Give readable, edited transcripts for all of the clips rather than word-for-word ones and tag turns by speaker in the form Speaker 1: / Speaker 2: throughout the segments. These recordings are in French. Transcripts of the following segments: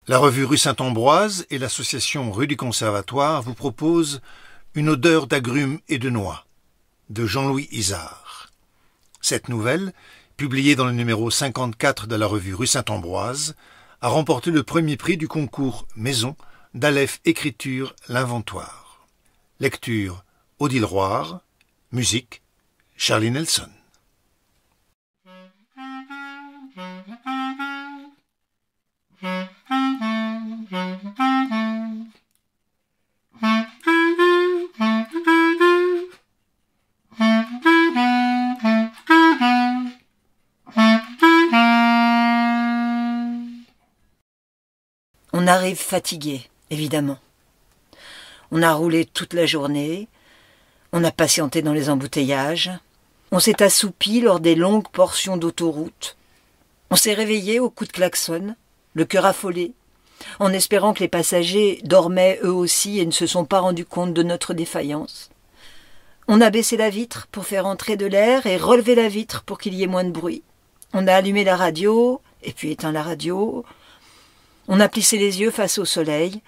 Speaker 1: La revue Rue Saint-Ambroise et l'association Rue du Conservatoire vous proposent Une odeur d'agrumes et de noix de Jean-Louis Izard. Cette nouvelle, publiée dans le numéro 54 de la revue Rue Saint-Ambroise, a remporté le premier prix du concours Maison d'Aleph Écriture L'Inventoire. Lecture Odile Roire, musique Charlie Nelson.
Speaker 2: On arrive fatigué, évidemment. On a roulé toute la journée, on a patienté dans les embouteillages, on s'est assoupi lors des longues portions d'autoroute, on s'est réveillé au coup de klaxon, le cœur affolé, en espérant que les passagers dormaient eux aussi et ne se sont pas rendus compte de notre défaillance. On a baissé la vitre pour faire entrer de l'air et relevé la vitre pour qu'il y ait moins de bruit. On a allumé la radio et puis éteint la radio. On a plissé les yeux face au soleil.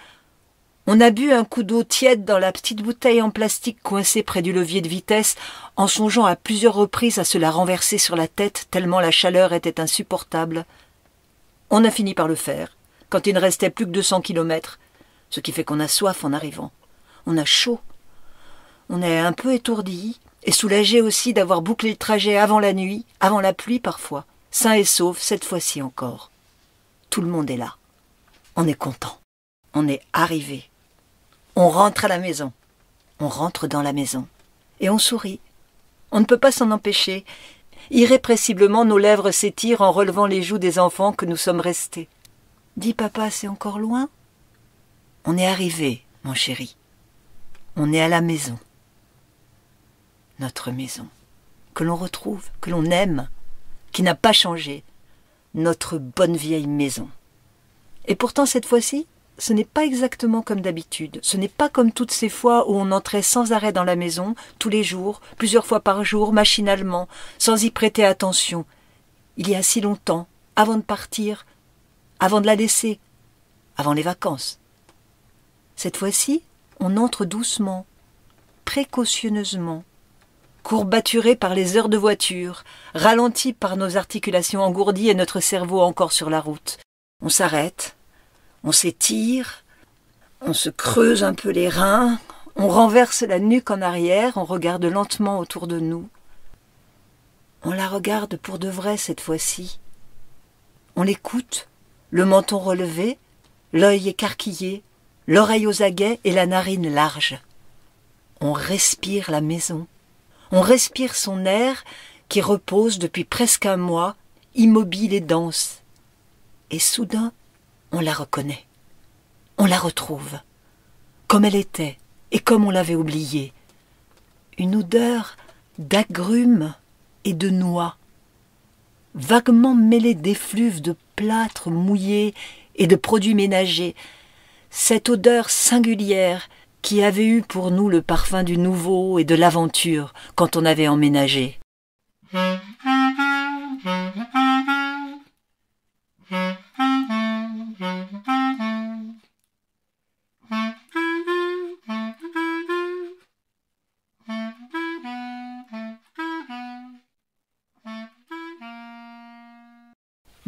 Speaker 2: On a bu un coup d'eau tiède dans la petite bouteille en plastique coincée près du levier de vitesse, en songeant à plusieurs reprises à se la renverser sur la tête tellement la chaleur était insupportable. On a fini par le faire, quand il ne restait plus que 200 kilomètres, ce qui fait qu'on a soif en arrivant. On a chaud. On est un peu étourdi et soulagé aussi d'avoir bouclé le trajet avant la nuit, avant la pluie parfois, sain et sauf cette fois-ci encore. Tout le monde est là. On est content. On est arrivé. On rentre à la maison. On rentre dans la maison. Et on sourit. On ne peut pas s'en empêcher. Irrépressiblement, nos lèvres s'étirent en relevant les joues des enfants que nous sommes restés. « Dis papa, c'est encore loin ?» On est arrivé, mon chéri. On est à la maison. Notre maison. Que l'on retrouve, que l'on aime, qui n'a pas changé. Notre bonne vieille maison. Et pourtant, cette fois-ci, ce n'est pas exactement comme d'habitude. Ce n'est pas comme toutes ces fois où on entrait sans arrêt dans la maison, tous les jours, plusieurs fois par jour, machinalement, sans y prêter attention. Il y a si longtemps, avant de partir, avant de la laisser, avant les vacances. Cette fois-ci, on entre doucement, précautionneusement, courbaturé par les heures de voiture, ralenti par nos articulations engourdies et notre cerveau encore sur la route. On s'arrête, on s'étire, on se creuse un peu les reins, on renverse la nuque en arrière, on regarde lentement autour de nous. On la regarde pour de vrai cette fois-ci. On l'écoute, le menton relevé, l'œil écarquillé, l'oreille aux aguets et la narine large. On respire la maison. On respire son air qui repose depuis presque un mois, immobile et dense. Et soudain, on la reconnaît. On la retrouve, comme elle était et comme on l'avait oubliée. Une odeur d'agrumes et de noix, vaguement mêlée d'effluves de plâtre mouillé et de produits ménagers. Cette odeur singulière qui avait eu pour nous le parfum du nouveau et de l'aventure quand on avait emménagé.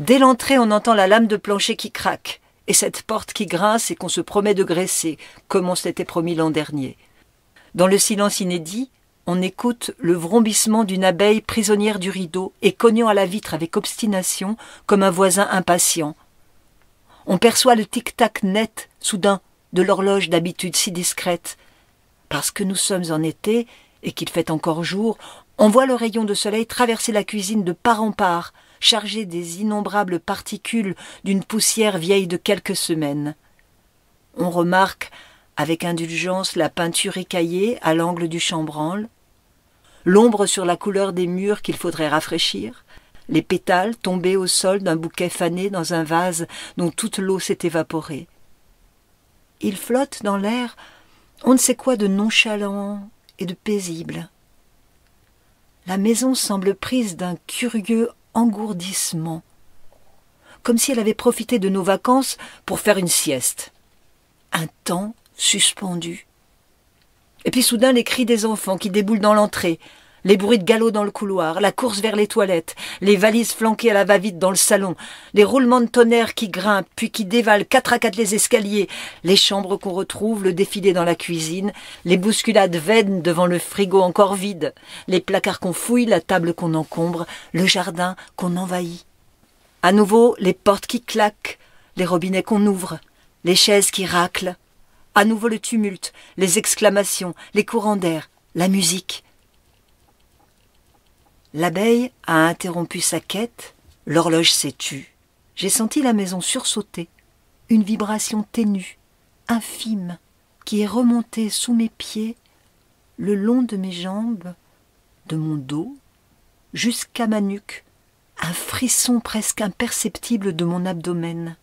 Speaker 2: Dès l'entrée, on entend la lame de plancher qui craque, et cette porte qui grince et qu'on se promet de graisser, comme on s'était promis l'an dernier. Dans le silence inédit, on écoute le vrombissement d'une abeille prisonnière du rideau et cognant à la vitre avec obstination, comme un voisin impatient. On perçoit le tic-tac net, soudain, de l'horloge d'habitude si discrète. Parce que nous sommes en été et qu'il fait encore jour, on voit le rayon de soleil traverser la cuisine de part en part, chargé des innombrables particules d'une poussière vieille de quelques semaines. On remarque avec indulgence la peinture écaillée à l'angle du chambranle, l'ombre sur la couleur des murs qu'il faudrait rafraîchir, les pétales tombés au sol d'un bouquet fané dans un vase dont toute l'eau s'est évaporée. Il flotte dans l'air on ne sait quoi de nonchalant et de paisible. La maison semble prise d'un curieux engourdissement, comme si elle avait profité de nos vacances pour faire une sieste. Un temps suspendu. Et puis soudain les cris des enfants qui déboulent dans l'entrée, les bruits de galop dans le couloir, la course vers les toilettes, les valises flanquées à la va-vite dans le salon, les roulements de tonnerre qui grimpent puis qui dévalent 4 à 4 les escaliers, les chambres qu'on retrouve, le défilé dans la cuisine, les bousculades vaines devant le frigo encore vide, les placards qu'on fouille, la table qu'on encombre, le jardin qu'on envahit. À nouveau, les portes qui claquent, les robinets qu'on ouvre, les chaises qui raclent. À nouveau le tumulte, les exclamations, les courants d'air, la musique. L'abeille a interrompu sa quête, l'horloge s'est tue. J'ai senti la maison sursauter, une vibration ténue, infime, qui est remontée sous mes pieds, le long de mes jambes, de mon dos, jusqu'à ma nuque, un frisson presque imperceptible de mon abdomen.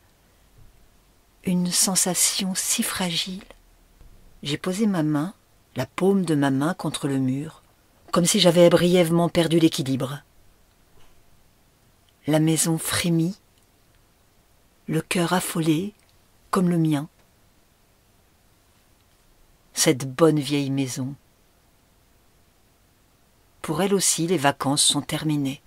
Speaker 2: Une sensation si fragile. J'ai posé ma main, la paume de ma main contre le mur, comme si j'avais brièvement perdu l'équilibre. La maison frémit, le cœur affolé, comme le mien. Cette bonne vieille maison. Pour elle aussi, les vacances sont terminées.